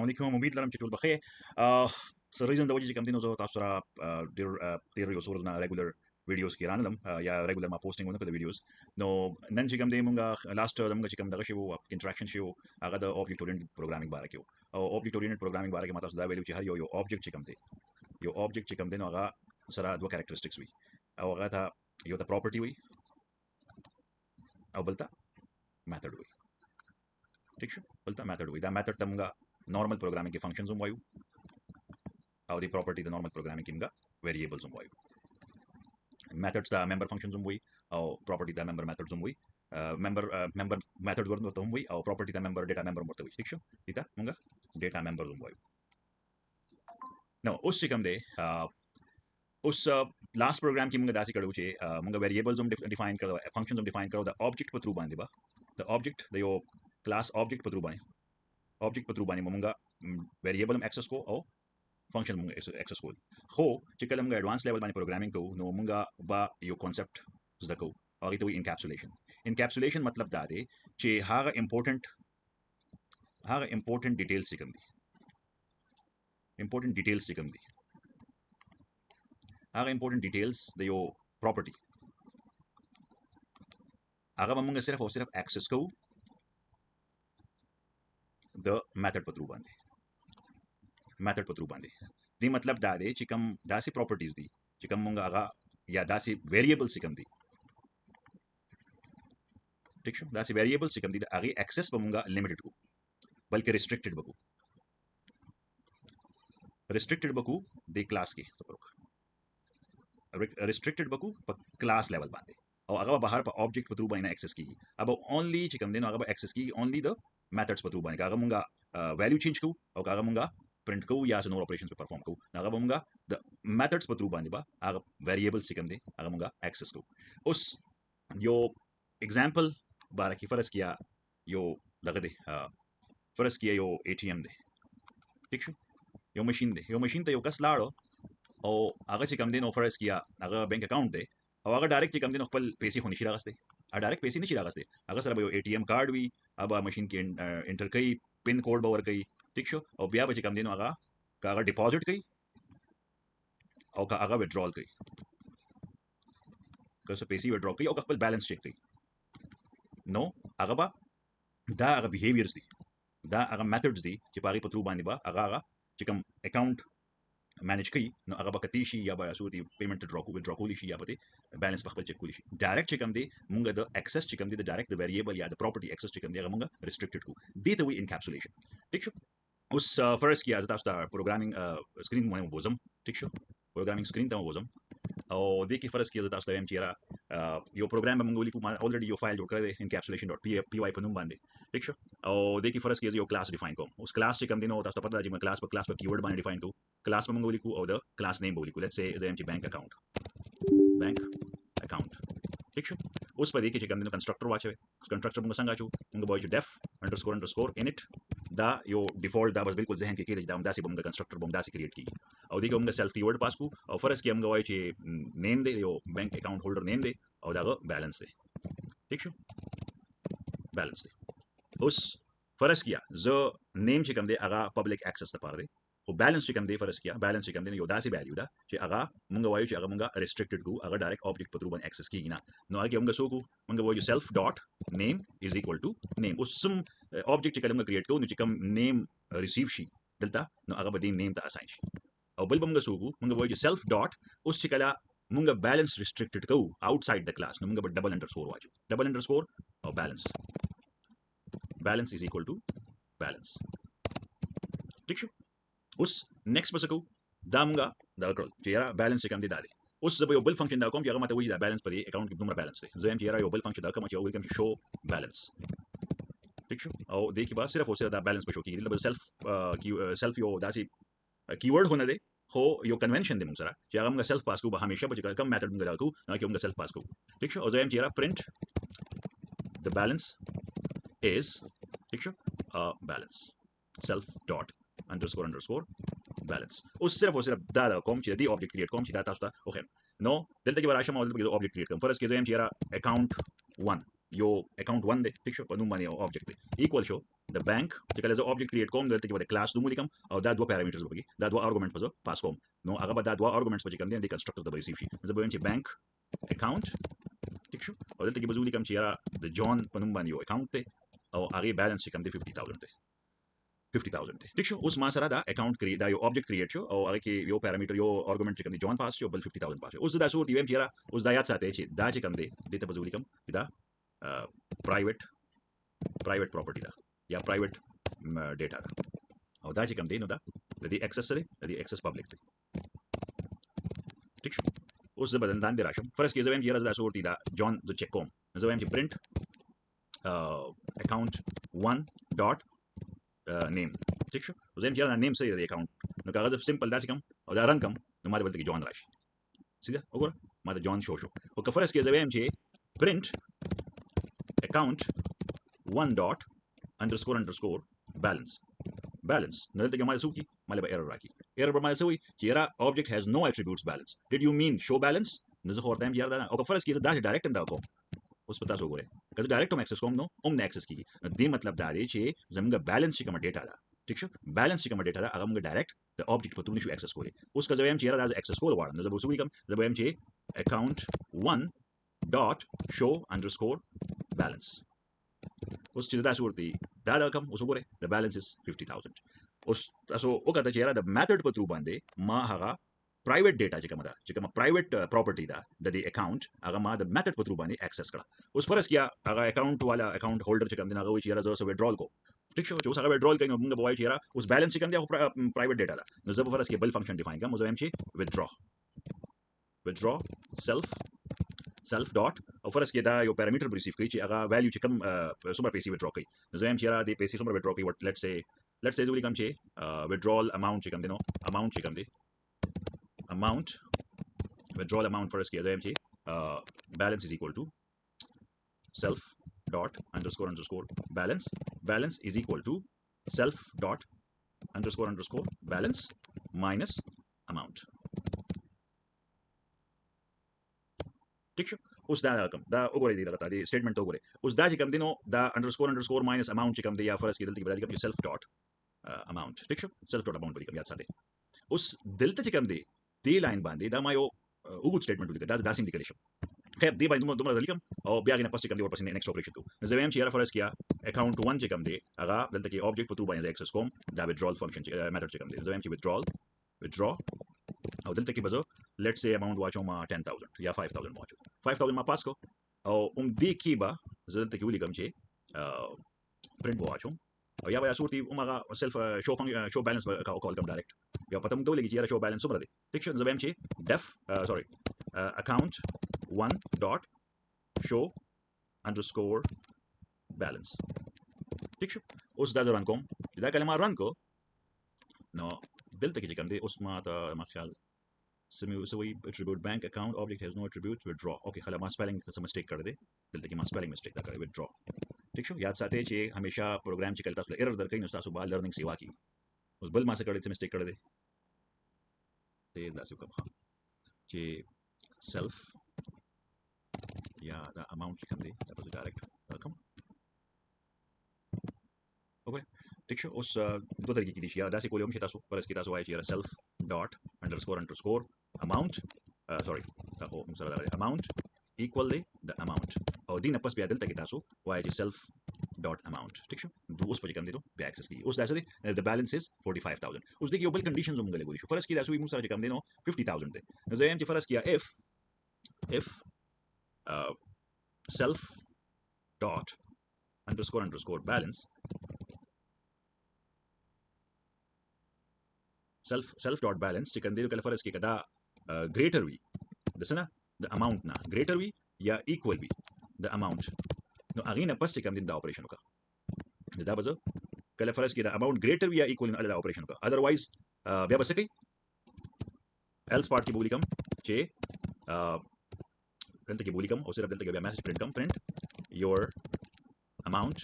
علیکم امید لرم چې ټول بخیر سره ریزن د وجې چې کوم دین زه تاسو سره ډیر یو څو ورځې نه ریګولر ویډیوز کې رانلم یا ریګولر ما پوسټینګ ونه کړ د ویډیوز نو نن چې کوم دی مونږ لاست زموږ چې کوم دغه شی وو انټراکشن شی وو هغه د اوبجیکټ اورینټډ پروګرامینګ باره کې وو او اوبجیکټ اورینټډ پروګرامینګ باره کې ما تاسو دا ویلو چې هر یو اوبجیکټ چې کوم دی یو اوبجیکټ چې کوم دی نو هغه سره دوه کریکټریسټکس وي او هغه ته یو ته پراپرټي وي او بل ته میثډ وي ٹھیک شو بل ته میثډ وي دا میثډ ته مونږ نارمل پروګرامینګ کې فنکشنز هم وایو او دی پراپرټي د نارمل پروګرامینګ کې مونږ ویریبلز هم وایو methods دا member functions هم وي او property دا member methods هم وي member methods ورته هم وي او property دا member data member ورته وي ٹھیک شو دا موږ data members هم وایو نو اوس چې کوم دی اوس لاست پروګرام کې موږ داسې کړو چې موږ variables هم ډیفاین کړو functions هم ډیفاین کړو د object په تھرو باندې با د object د یو class object په تھرو باندې موږ variable هم access کو او function موږ access کوو خو چې کله موږ advanced level باندې programming کوو نو موږ با یو concept زده کوو هغه ته وایي encapsulation مطلب دا دی چې هغه important details چې کوم دي هغه important details د یو property هغه موږ صرف او صرف access کوو د method په تھرو باندې دی مطلب دا دی چې کوم داسې پراپرټیز دي چې کوم مونږ هغه یا داسې ویریبلز چې کوم دي ٹھیک شو داسې ویریبلز چې کوم دي د هغه اکسس په مونږه لیمیټډ کو بلکې ریسټریکټډ بکو د کلاس کې ریسټریکټډ بکو په کلاس لیول باندې او هغه بهر په آبجیکټ په تھرو باندې اکسس کیږي اب اونلی چې کوم دي نو هغه اکسس کیږي اونلی د میثډز په تھرو باندې هغه مونږه ویلیو چینج کو او هغه مونږه print کو یا نور اپریشنز په پرفارم کو هغه مونږه د میثډز په تھرو باندې با هغه ویریبلز چې کوم دي هغه مونږه اکسس کو اوس یو اگزامپل باره کې فرض کیا یو دغه دی فرض کیا یو ATM دی ٹھیک شو یو ماشین ته یو کس لاړو او هغه چې کوم دي نو فرض کیا هغه بینک اکاؤنٹ دی او هغه ډایرکټ چې کوم دي نو خپل پیسې خو نشي راغسته ډایرکټ پیسې نشي راغسته هغه سره یو ATM کارت وي ابا ماشین کې انټر کوي پن کوډ باور کوي ٹھیک شو او بیا به چې کوم دي نو هغه ډیپوزټ کوي او هغه وډرال کوي که څه پیسې وډرا کوي او خپل بیلانس چیک کوي نو هغه با دا هغه بیهیویرز دي دا هغه میثډز دي چې پاري په تھرو باندې با هغه چې کوم اکاؤنٹ مینیج کوي نو هغه به کتی شي یا به سوري پیمنٹ وډرا کولی شي یا به بیلانس په خپل چیک کولی شي ډایرکټ چې کوم دي مونږ د اکسس چې کوم دي د ډایرکټ د ویریبل یا د پراپرټي اکسس چې کوم دي هغه مونږ ریسټریکټډ کو دي ته وی انکیپسولیشن ٹھیک شو اوس فرض کیا تاسو ته پروګرامینګ سکرین باندې وځم ٹھیک شو پروګرامینګ سکرین ته وځم او دې کې فرض کیا تاسو ته هم چیرې یو پروګرام موږ ولیکو ما الریډي یو فایل جوړ کړی دی encapsulation.py په نوم باندې ټیک شو او دې کې فرض کیا یو کلاس ډیفاین کوم اوس کلاس چې کوم دی نو تاسو ته پته ده چې موږ کلاس په کیورډ باندې ډیفاین کوو کلاس موږ ولیکو او د کلاس نیم ولیکو لیټس سي زم چې بانک اکاؤنٹ ٹھیک شو اوس په دې کې چې کوم دی نو کنسټرکټر واچوي کنسټرکټر موږ څنګه اچو موږ وایو def __ init دا یو ډیفالت دا بس بالکل ذهن کې کېږي دا داسې به موږ کنسټرکټر به داسې کریټ کیږي او دې کې موږ سیلف کیورډ پاس کو او فرض کې موږ وایو چې نیم دی یو بانک اکاؤنٹ هولډر نیم دی او دا بیلانس دی ٹھیک شو بیلانس دی اوس فرض کیا زه نیم چې کوم دی هغه پبلک اکسس لپاره دی او بیلانس چې کوم دی فرض کیا بیلانس چې کوم دی یو داسې ویلیو ده چې هغه موږ وایو چې هغه موږ ریسټریکټډ کو هغه ډایرکټ آبجیکټ په تھرو باندې اکسس کیږي نه نو هغه موږ سو کو موږ وایو self dot name is equal to name اوس سم آبجیکټ چې کله موږ کریټ کوو نو چې کوم نیم ریسیو شي دلته نو هغه به دې نیم ته اساین شي او بل موږ سو کو موږ وایو self dot اوس چې کله موږ بیلانس ریسټریکټډ کوو آوټساید د کلاس نو موږ به ډبل انډرسکور واچو ډبل انډرسکور او بیلانس is equal to balance ٹھیک شو اوس نیکسٹ پس کو دا موږ دا کړل چې یاره بیلانس کوم دی دا دی اوس زه یو بل فنکشن دا کوم چې هغه ماته وایي دا بیلانس په دې اکاؤنٹ کې دومره بیلانس دی زه هم چې یاره یو بل فنکشن دا کوم چې هغه کوم شو بیلانس ٹھیک شو او دې کې به صرف او صرف دا بیلانس په شو کېږي بل سیلف یو داسې کیورډ هونه دی خو یو کنونشن دی موږ سره چې هغه موږ سیلف پاس کوو به همیشه به کوم میثډ موږ دا کوو نو کې موږ سیلف پاس کوو ٹھیک شو او زه هم چې یاره print the balance is ٹھیک شو balance self dot __ balance اوس صرف او صرف دا کوم چې دی آبجیکټ کریټ کوم چې دا تاسو ته اوخه نو دلته کې راشه ما دلته کې آبجیکټ کریټ کوم فرض کې زم چې را اکاؤنٹ 1 yo account 1 دې ٹھیک شو په نوم باندې object دی equal شو د bank چې کله زه object create کوم دلته کې به class نوم لیکم او دا دوه parameters وګي دا دوه argument به زه پاس کوم نو هغه به دا دوه arguments به کوم دي د constructor د receive شي زه به وایم چې bank account ٹھیک شو او دلته کې به زه لیکم چې یاره د جون په نوم باندې یو account دی او هغه balance چې کوم دی 50000 دی 50000 دی ٹھیک شو اوس ما سره دا account create دا یو object create شو او هغه کې یو parameter یو argument چې کوم دی جون پاس شو بل 50000 پاس شو اوس دا صورت ویم چې یاره اوس دا یاد ساتئ چې دا چې کوم دی دته به زه لیکم دا private property دا یا private data دا او دا چې کوم دی نو دا د دې access سره د دې access public دی ٹھیک شو اوس زه بدل لاندې راشم فرض کې زه وایم چې یاره دا صورت دا جون زه چک کوم زه وایم چې print account 1 dot name ٹھیک شو زه وایم چې یاره دا name صحیح دی account نو کاغذ سمپل داسې کوم او دا رن کوم نو ما دلته کې جون راشي سیده وګوره ما دا جون شو او که فرض کې زه وایم چې print account 1 dot underscore balance نو دلته کې ما څه وکړي ما له error راکړي error به ما څه وي چې یاره object has no attributes balance did you mean show balance نو زه خو ورته وایم چې یاره دا او که فرض کې زه داسې ډایرکټ هم دا کوم اوس په تاسو وګورئ که زه ډایرکټ هم اکسس کوم نو هم نه اکسس کېږي نو دې مطلب دا دی چې زموږ بیلنس چې کومه ډیټا ده ټیک شو بیلنس چې کومه ډیټا ده هغه موږ ډایرکټ د object په توګه نشو اکسس کولی اوس که زه وایم چې یاره دا زه اکسس کول غواړم نو زه به څه ولیکم زه به وایم چې account 1 dot show underscore balance اوس چې دا صورت دی دا رقم اوس وګورئ د بیلنس از 50000 اوس تاسو وکړه چې یاره د میتھډ په تھرو باندې ما هغه پرایویټ ډیټا چې کومه ده چې کومه پرایویټ پراپرټي ده د دې اکاونټ هغه ما د میتھډ په تھرو باندې اکسس کړه اوس فرض کیا هغه اکاونټ والا اکاونټ هولډر چې کوم دی هغه وایي چې یاره زه اوس وډرال کوم ټیک شو چې اوس هغه وډرال کوي نو موږ به وایو چې یاره اوس بیلنس چې کوم دی هغه پرایویټ ډیټا ده نو زه به فرض کې بل فنکشن ډیفاین کوم زه وایم چې withdraw self dot او فرض کې دا یو پیرامیټر ریسیو کوي چې هغه ویلیو چې کوم څومره پیسې وډرا کوي نو زه وایم چې یاره د پیسې څومره وډرا کوي let's say زه ولیکم چې withdrawal amount چې کوم دی نو amount چې کوم دی amount withdrawal amount فرض کې زه وایم چې balance is equal to self dot underscore balance is equal to self dot underscore balance minus amount ټیک شو اوس دا رقم دا وګورئ دې دغه دی سټیټمنټ وګورئ اوس دا چې کوم دی نو دا underscore minus amount چې کوم دی یا فرض کې دلته کې بدل کوم self dot amount ټیک شو self dot amount ولیکم یاد ساتئ اوس دلته چې کوم دی دې لاین باندې دا ما یو وګورئ سټیټمنټ ولیکم دا داسې لیکل شو خیر دې باندې دومره لیکم او بیا غینه پس چې کوم دی ورپسې نیکسټ اپریشن کوو نو زه وایم چې یاره فرض کیا account 1 چې کوم دی هغه دلته کې object په تو باندې اکسس کوم دا withdrawal function میتھډ چې کوم دی زه وایم چې withdraw او دلته کې بزو let's say amount واچو ما 10000 یا 5000 واچو 5000 ما پاس کو او دې کې به زه دلته کې ولیکم چې print واچو او یا بیا صورتي عمره self show balance او کول کوم ډایرکټ یا پته موږ ته ولګي چې یاره show balance څومره دی ټیک شو زه وایم چې def account 1 dot show underscore balance ٹھیک شو اوس دا رن کوم دا کلمه رن کو نو دلته کې کوم دی اوس ما ته ما خیال سوي attribute bank account object has no attribute withdraw اوکے خلا ما spelling څه mistake کړ دې دلته کې ما spelling mistake دا کړې withdraw ٹھیک شو یاد ساتئ چې همیشه پروګرام چې کله تاسو ایرر درکې نو تاسو به لرننګ سیوا کی اوس بل ما څه کړې څه mistake کړ دې ته دا څه کوم چې self یا دا amount چې کوم دی دا به ډایرکټ رقم اوکے ٹھیک شو اوس دوه طریقې کې دي یا داسې کولی هم چې تاسو فرض کې تاسو وایئ چې یاره self dot underscore amount دا خو موږ سره دا amount equal دی د amount او دې نه پس بیا دلته کې تاسو وایئ چې self dot amount ٹھیک شو اوس په کوم دی نو بیا اکسس کیږي اوس دا څه دی د بیلنس از 45000 اوس دې کې یو بل کنډیشنز هم غلې شو فرض کې تاسو موږ سره کوم دی نو 50000 دی نو زه یم چې فرض کیا if self dot underscore balance self dot balance چې کنده کله فرض کې کدا greater وي دسنه د amount نه greater وي یا equal وي د amount نو هغه نه پس چې کوم دا اپریشن وکړه دا به کله فرض کې دا amount greater وي یا equal نه دا اپریشن وکړه otherwise بیا بس کوي else part کې بولیکم چې دلته کې بولیکم او صرف دلته کې بیا میسج پرنٹ کوم print your amount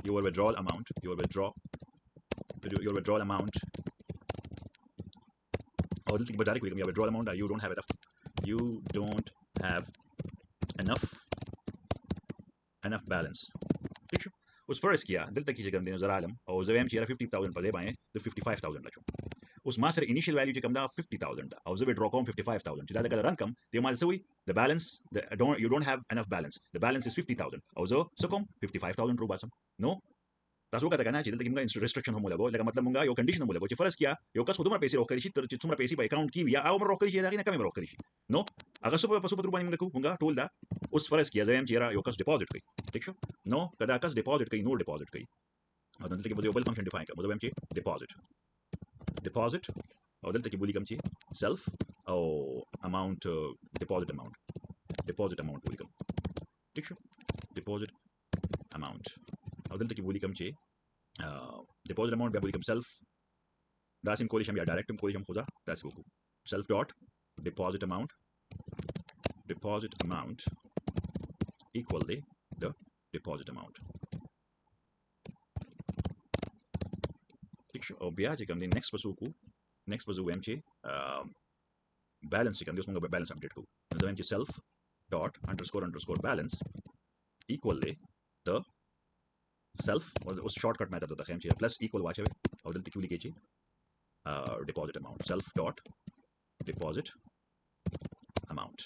your withdrawal amount your withdrawal amount or دلته کې به ډایرکټ ولیکم یا withdrawal amount you don't have enough enough balance ٹھیک شو اوس فرض کیا دلته کې چې کوم دی زر عالم او زه وایم چې 50000 په دې باندې د 55000 لچو اوس ما سره انیشل ویلیو چې کوم دا 50000 او زه وډرا کوم 55000 چې دا د رن کم دی مال سوي the balance you don't have enough balance the balance is 50000 او زه سکم 55000 رو باسم نو تاسو وکړه کنه چې دلته کې موږ ریستریکشن هم لګو لکه مطلب موږ یو کنډیشن هم لګو چې فرض کیا یو کس خودمره پیسې روکړي شي تر چې څومره پیسې په اکاونټ کې یا او مر روکړي شي دا نه کمې روکړي شي نو هغه څه په پسو باندې موږ کوو موږ ټول دا اوس فرض کیا زم چې یو کس ډیپوزټ کوي ٹھیک شو نو کدا کس ډیپوزټ کوي نو ډیپوزټ کوي او دلته کې یو بل فنکشن ډیفاین کوم زم چې ډیپوزټ او دلته کې بولی کوم چې سیلف او اماونت ډیپوزټ اماونت بولی کوم ٹھیک شو ډیپوزټ اماونت او دلته کې بولی کوم چې deposit amount بیا بولیکم self دا سیم کولی شم یا ډایرکټ کولی شم خدا تاسو وکړو self dot deposit amount equal the deposit amount ٹھیک شو او بیا چې کوم دی next پسو ویم چې balance چې کوم دی اوس موږ balance update کوو نو ویم چې self dot underscore balance equal the self was shortcut method होता है हम plus equal वाचे और दलते क्यों लिखे ची deposit amount self dot deposit amount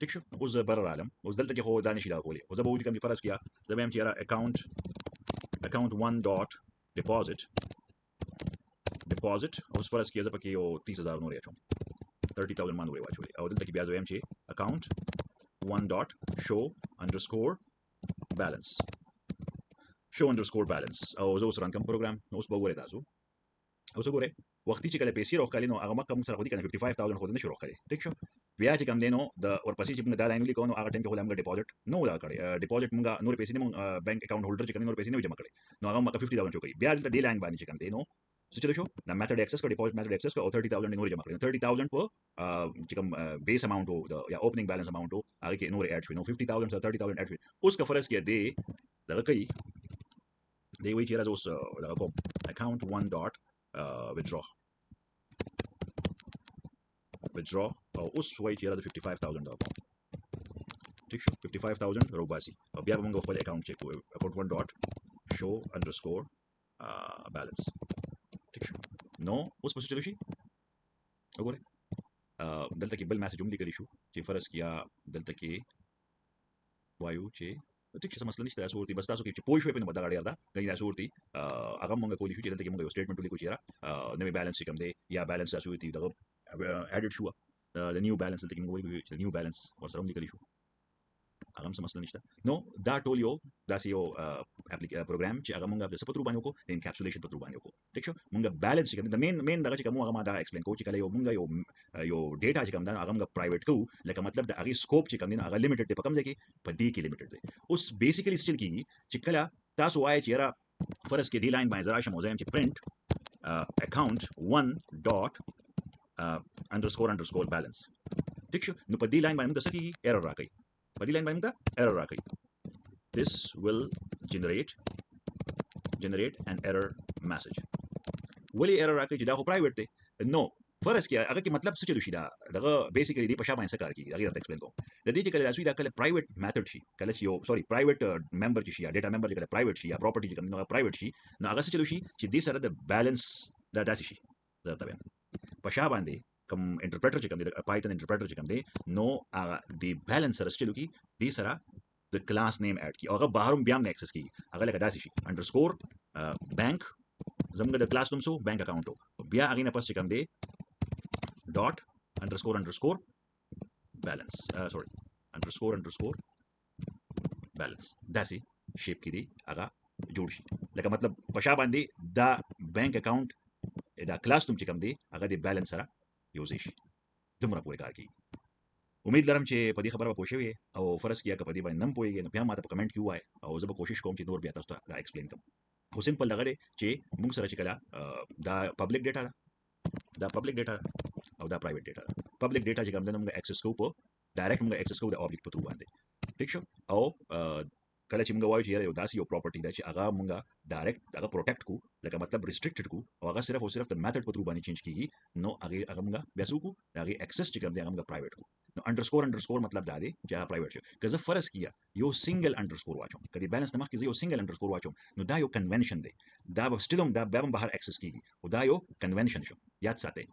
ठीक शो उस बरर आलम उस दलते के हो दानिश ला कोली उस बहुत कम फर्ज किया जब हम चेहरा account 1 dot deposit उस फर्ज किया जब कि यो 30000 नो रेचो 30000 मान हुए वाचे और दलते की ब्याज हम चे account 1 dot show underscore balance show underscore balance او زه اوس ران کوم پروګرام نو اوس به وګورئ تاسو اوس وګورئ وختي چې کله پیسې راوخلې نو هغه مکه موږ سره خو دي کنه 55000 خو نه شو راوخلې ټیک شو بیا چې کوم دی نو د ورپسې چې موږ دا لاین لیکو نو هغه ټیم کې خو موږ ډیپوزټ نو دا کړی ډیپوزټ موږ نور پیسې نه موږ بانک اکاونټ هولډر چې کوم نور پیسې نه جمع کړي نو هغه مکه 50000 چوکي بیا د دې لاین باندې چې کوم دی نو څه چلو شو دا میثډ ایکسس کو ډیپوزټ میثډ ایکسس کو او 30000 نور جمع کړي 30000 په چې کوم بیس اماونټ او یا اوپننګ بیلانس اماونټ او هغه کې نور اډ شوی نو 50000 سره 30000 اډ شوی اوس کا فرض کې دی دغه کوي دی وی چې راځو اوس دغه کوم account 1 dot withdraw او اوس وای چې راځو 55000 دا ٹھیک شو 55000 روباسي او بیا موږ خپل اکاونټ چیک کوو account 1 dot show underscore balance ٹھیک شو نو اوس پس چلو شي وګوره دلته کې بل میسج هم لیکلی شو چې فرض کیا دلته کې وایو چې ټیک څه مسله نشته صورتي بس تاسو کې چې پوه شوي په مدار اړه ده غوښتي دا صورتي هغه مونږ کولی شو چې دلته کې مونږ یو سټیټمنټ ولیکو چې نوې بیلانس کوم دی یا بیلانس تاسو ته دغه اډډ شو د نیو بیلانس دلته کې مونږ ولیکو چې نیو بیلانس ورسره هم لیکلی شو هغه څه مسله نشته نو دا ټول یو داسې یو پروګرام چې هغه مونږ د څه په تر باندې وکړو د انکیپسولیشن په تر باندې وکړو ټیک شو مونږ بیلانس کوم د مین دغه چې کوم هغه ما دا ایکسپلین کوو چې کله یو مونږ یو ډیټا چې کوم دا هغه مونږ پرایویټ کوو لکه مطلب د هغه سکوپ چې کوم دی هغه لیمیټډ دی په کوم ځای کې په دې کې لیمیټډ دی اوس بیسیکلی سټیل کیږي چې کله تاسو وایي چې یاره فرض کې دی لاین باندې زرا شمو زم چې پرنٹ account 1 dot underscore balance ٹھیک شو نو په دې لاین باندې د څه کیږي ایرر راکړي په دې لاین باندې دا ایرر راکړي this will generate an error message ولی ایرر راکړي چې دا خو پرایویټ دی نو فرض کې هغه کې مطلب څه چلو شي دا دغه بیسیکلی دی په شابه څه کار کوي هغه راته ایکسپلین کوم د دې چې کله تاسو دا کله پرایویټ میثډ شي کله چې یو سوري پرایویټ ممبر شي یا ډیټا ممبر چې کله پرایویټ شي یا پراپرټي چې کوم پرایویټ شي نو هغه څه چلو شي چې دې سره د بیلانس دا داسې شي دا تبه په شابه باندې کوم انټرپریټر چې کوم دی پایتن انټرپریټر چې کوم دی نو هغه دی بیلانس سره چلو کی دې سره د کلاس نیم اډ کی هغه بهروم بیا نه ایکسس کی هغه لکه داسې شي انډرسکور بانک زموږ د کلاس نوم سو بانک اکاونټ بیا هغه نه پس چې کوم دی dot underscore balance sorry underscore balance داسې شیپ کې دی هغه جوړ شي لکه مطلب په شابه باندې دا بانک اکاونټ دا کلاس نوم چې کوم دی هغه د بیلانس سره یوز شي دومره پورې کار کوي امید لرم چې په دې خبره به پوه شوي او فرض کیا که په دې باندې نه پوهېږئ نو بیا ماته په کمنټ کې ووایئ او زه به کوشش کوم چې نور بیا تاسو ته دا ایکسپلین کړم خو سمپل دغه دی چې موږ سره چې کله دا پبلک ډیټا ده دا پبلک ډیټا او دا پرایویټ ډیټا ده پبلک ډیټا چې کوم ده موږ ایکسس کوو په ډایرکټ موږ ایکسس کوو د آبجیکټ په تھرو باندې ٹھیک شو او کله چې موږ وایو چې یو داسې یو پراپرټي ده چې هغه موږ ډایرکټ هغه پروټیکټ کو لکه مطلب ریستریکټډ کو او هغه صرف او صرف د میثډ په تھرو باندې چینج کیږي نو هغه موږ بیا څه کو هغه ایکسس چې کوم دی هغه موږ پرایویټ کو نو انډرسکور مطلب دا دی چې هغه پرایویټ شي که زه فرض کیا یو سنگل انډرسکور واچوم کدي بیلنس نمخ کې زه یو سنگل انډرسکور واچوم نو دا یو کنونشن دی دا به سټیل هم دا بیا هم بهر ایکسس کیږي او دا یو کنونشن شو یاد ساتئ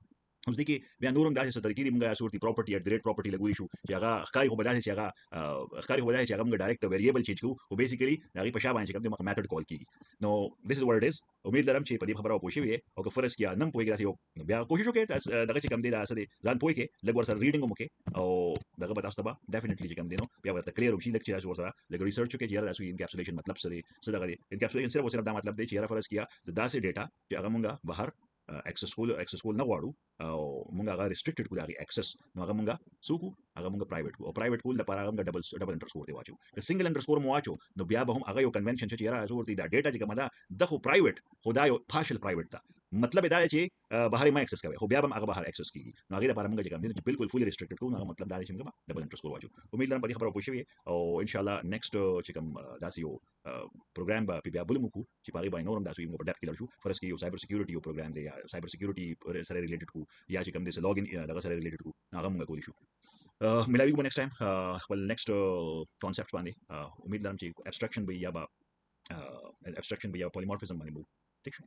اوس دي کې بیا نورم داسې څه طریقې دي موږ صورتي پراپرټي اټ ګریډ پراپرټي لګولې شو چې هغه ښکاري خو به داسې چې هغه موږ ډایرکټ ویریبل چینج کوو او بیسیکلی هغه په شا باندې کوم د میثډ کال کیږي نو دیس از وات اټ از امید لرم چې په دې خبره پوه شئ او که فرض کیا نن پوهیږئ یو بیا کوشش وکړئ دغه چې کوم دی دا څه دی ځان پوه کړئ لږ ورسره ریډینګ هم وکړئ او دغه به تاسو ته به ډیفینیټلی چې کوم دی نو بیا ورته کلیر وشي لږ چې تاسو ورسره لږ ریسرچ وکړئ چې یاره تاسو انکیپسولیشن مطلب څه دی څه دغه دی انکیپسولیشن صرف او صرف دا مطلب دی چې یاره فرض کیا داسې ډیټا چې هغه موږ بهر access کول نه غواړو او موږ هغه ریستریکټډ کړو هغه access نو هغه موږ سوکو هغه موږ پرایویټ کو او پرایویټ کول لپاره هغه ډبل انډرسکور دی واچو که سنگل انډرسکور مو واچو نو بیا به هم هغه یو کنونشن چې یاره زه ورته دا ډیټا چې کومه ده د خو پرایویټ خو دا یو پارشل پرایویټ ده مطلب دا دی چې بهر ما ایکسس کوي خو بیا هم هغه بهر ایکسس کیږي نو هغه لپاره موږ چې کوم دي چې بالکل فولي ریستریکټډ کوو هغه مطلب دا دی چې موږ ډبل انډرسکور واچو امید لرم په دې خبره پوه شئ او ان شاء الله نیکسټ چې کوم داسې یو پروګرام به بیا بل مو کو چې پاره باندې نورم داسې موږ په ډیپث کې لړ شو فرض کې یو سایبر سکیورټي یو پروګرام دی یا سایبر سکیورټي سره ریلیټډ کو یا چې کوم دې لاګ ان دغه سره ریلیټډ کو هغه موږ کولی شو ملاوي کوم نیکسټ ټایم خپل نیکسټ کانسپټ باندې امید لرم چې ابستراکشن به یا پولیمورفیزم باندې مو ټیک شو